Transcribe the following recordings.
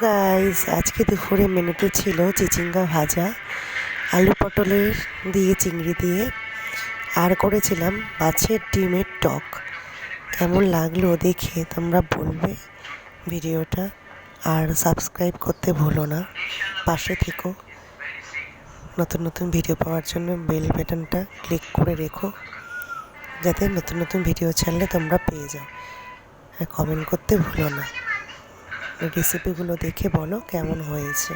Guys, আজকে দুপুরে মেনুতে ছিল চিচিঙ্গা ভাজা, আলু পটলের দিয়ে চিংড়ি দিয়ে, আর করেছিলাম মাছের ডিমের টক। কেমন লাগলো দেখে তোমরা বলবে ভিডিওটা, আর সাবস্ক্রাইব করতে ভুলো না। পাশে থেকো, নতুন নতুন ভিডিও পাওয়ার জন্য বেল বাটনটা ক্লিক করে রেখো, যাতে নতুন নতুন ভিডিও ছাড়লে তোমরা পেয়ে যাও। আর কমেন্ট করতে ভুলো না। রেসিপিগুলো দেখে বলো কেমন হয়েছে।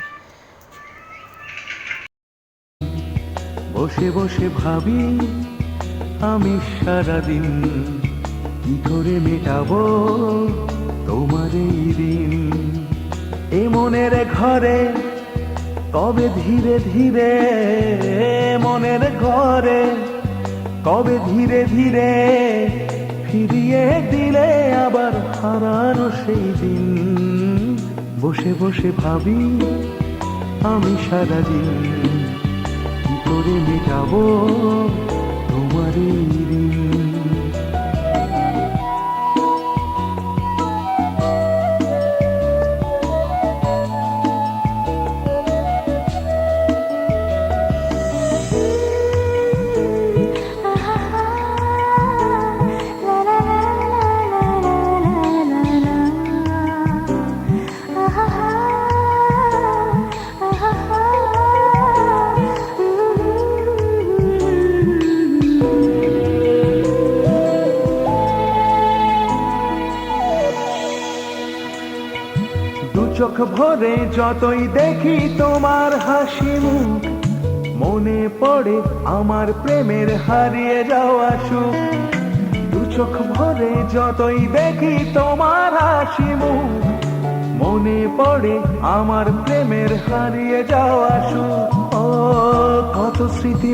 বসে বসে ভাবি আমি সারাদিন কি করে মেটাবো তোমার এই দিন। এ মনের ঘরে কবে ধীরে ধীরে, মনের ঘরে কবে ধীরে ধীরে ফিরিয়ে দিলে আবার হারানো সেই দিন। বসে বসে ভাবি আমি সারাদিন কি করে মেটাবো তোমার এই দিন। চোখ ভরে যতই দেখি তোমার হাসি মুখ, মনে পড়ে আমার প্রেমের হারিয়ে যাওয়া সুখ। দু চোখ ভরে যতই দেখি তোমার হাসি মুখ, মনে পড়ে আমার প্রেমের হারিয়ে যাওয়া সুখ। ও কত স্মৃতি